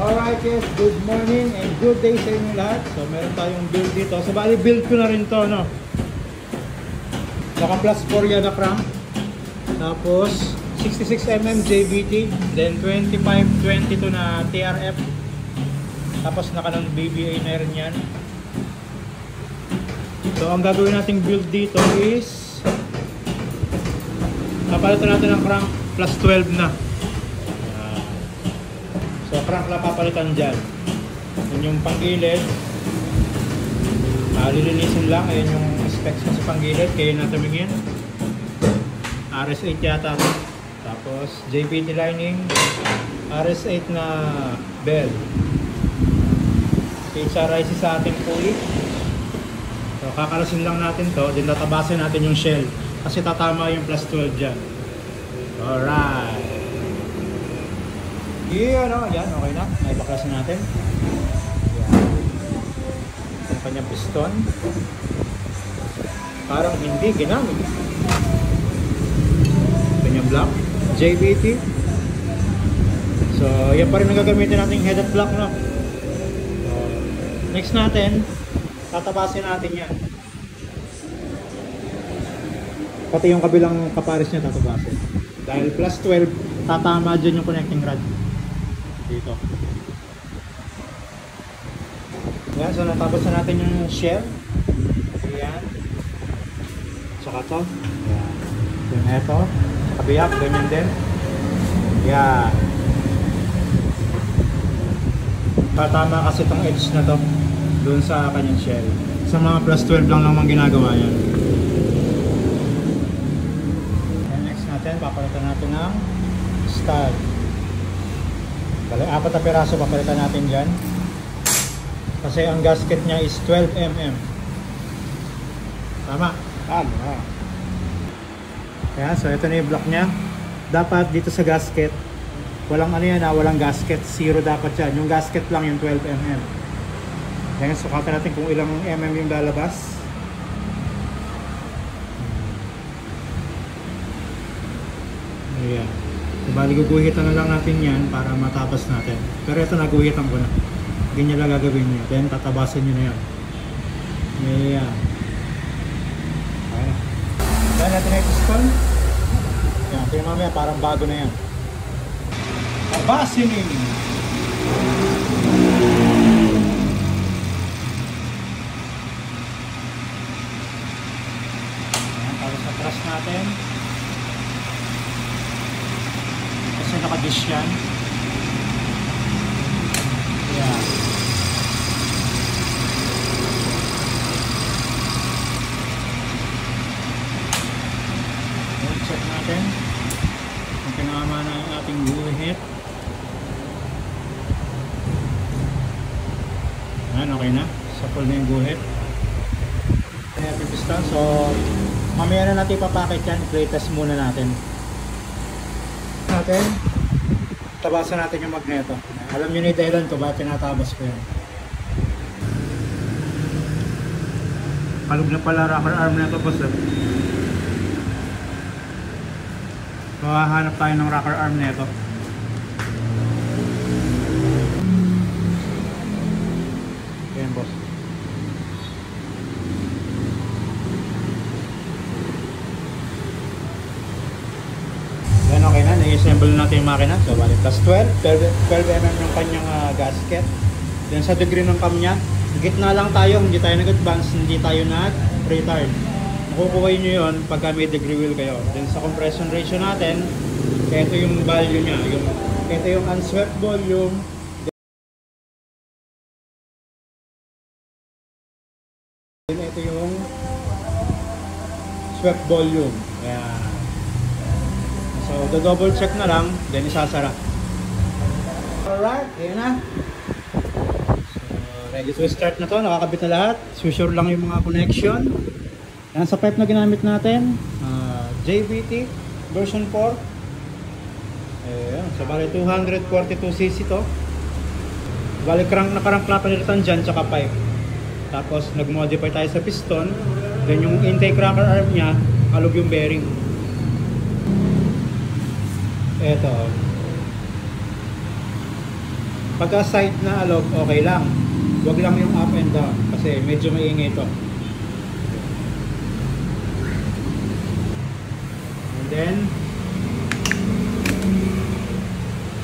Alright guys, good morning and good day sa inyo lahat. So meron tayong build dito. So bali build ko na rin to, no? Naka plus 4 yan na crank. Tapos 66mm JBT, then 25-22 na TRF. Tapos naka ng BBA na rin yan. So ang gagawin nating build dito is papalitan natin ng crank plus 12 na. So crank lang papalitan dyan. Yun yung panggilid, lilinisin lang. Ayan yung specs sa panggilid, kayo na tumingin. RS8 yata. Tapos JBT lining, RS8 na bell. HRIC sa ating pulley. So kakalasin lang natin to, then tatabasin natin yung shell kasi tatama yung plus 12 dyan. Alright. Yeah, no? Yan, okay na. Naibaklasin natin. Yan. Yung kanyang piston. Parang hindi ginamit. Kanyang block. JBT. So, yan pa rin ang gagamitin natin headed block, no? So, next natin, tatabasin natin yan. Pati yung kabilang kapares niya tatabasin. Dahil plus 12, tatama dyan yung connecting rod. Dito. Yan, so natapos na natin yung shell. Ayan. Saka to. Ayan. Yung eto. Kabiyak, ganyan din. Yan. Tatama kasi itong edge na to doon sa kanyang shell. Sa mga plus 12 lang naman ginagawa yan. And next natin, papalitan natin ng stud. Bale, 4 na piraso papalitan natin dyan. Kasi ang gasket niya is 12mm. Tama? Tama. Kaya, so ito na yung block niya. Dapat dito sa gasket, walang ano yan ha, walang gasket. 0 dapat yan. Yung gasket lang yung 12mm. Kaya sukatan natin kung ilang mm yung lalabas. Ayan. So, bali guguhitan na lang natin yan para matapos natin. Pero ito naguhitan ko na. Ganyan lang gagawin nyo. Then tatabasan nyo na yan. Ayan. Ayan. Ayan natin na yung piston. Ayan. Kaya mamaya parang bago na yan. Tabasin nyo. Ayan. Tapos na-trust natin. Kasi naka-dish yan. Ayan. Check natin kung pinama na ang ating guhit. Ayan, okay na. Sapol na yung guhit. Ayan natin piston. So mamaya na natin ipapakit yan. Play test muna natin. Tabasan natin yung magneto. Alam nyo na yung dahilan ko bakit tinatabas ko yan. Kalog na pala rocker arm na ito po sir. So hahanap tayo ng rocker arm na ito. Ayan boss. Yan, okay na, i-assemble natin yung makina. So bali plus 12mm yung kanyang gasket. Then sa degree ng cam nya, gitna lang tayo, hindi tayo nag-advance, hindi tayo nag-retard. Makukuha nyo yun pagka may degree wheel kayo. Then sa compression ratio natin, ito yung value nya. Ito yung unswept volume. Then ito yung swept volume. Ayan. So, double check na lang, then isasara. Alright, ayan na. So, ready to start na to. Nakakabit na lahat. Susure lang yung mga connection. Yan sa pipe na ginamit natin. JBT version 4. Ayan. So, bali 242cc to. Bali, nakarang clapper dyan, tsaka pipe. Tapos, nag-modify tayo sa piston. Then yung intake rocker arm niya, alog yung bearing. Eto. Pagka side na alog, okay lang. Huwag lang yung up and down kasi medyo maingay ito. And then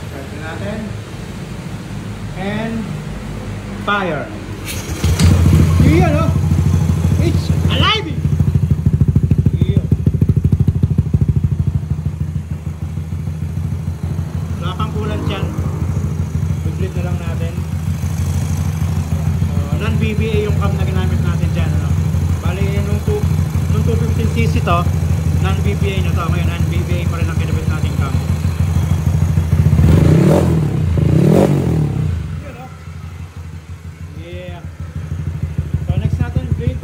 start natin. And fire. Iyan oh! It's alive! Iyan. Wala pang kulant yan. Biglit na lang natin. Non-BBA yung cam na ginamit natin dyan. Ano? Bali, nung 215cc to, non-BBA na to. Ngayon, non-BBA pa rin ang kinabit natin cam. Yun o. Yeah. So, next natin, brake.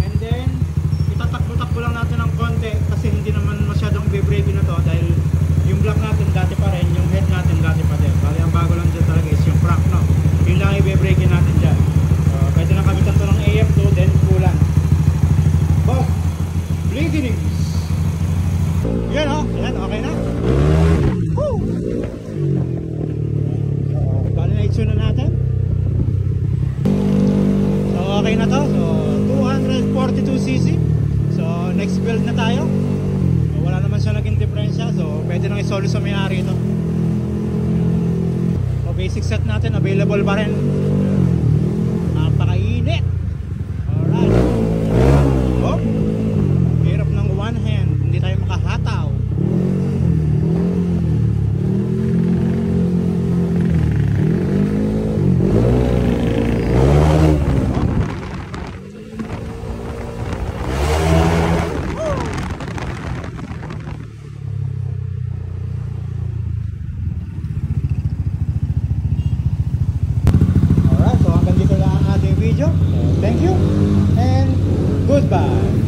And then, itatakbo-takbo lang natin ng konti kasi hindi naman masyadong i-brake na to dahil yung block natin dati pa rin, yung head natin dati pa din. Bali, ang bago lang dyan talaga is yung crank, no? Yung lang i-brake natin dyan. Pwede lang kamitan to ng AF2, then kulang. Boss, beginnings. Yan o, yan, okay na. Woo! Bali na i-tune na natin. So okay na to, so 242cc. So next build na tayo. So, wala naman siya naging diferensya, so pwede nang isolo sa may-ari ito. So basic set natin, available pa rin. Napakainit. Alright. Oh. Hirap ng one hand. Hindi tayo makahataw. Thank you and goodbye.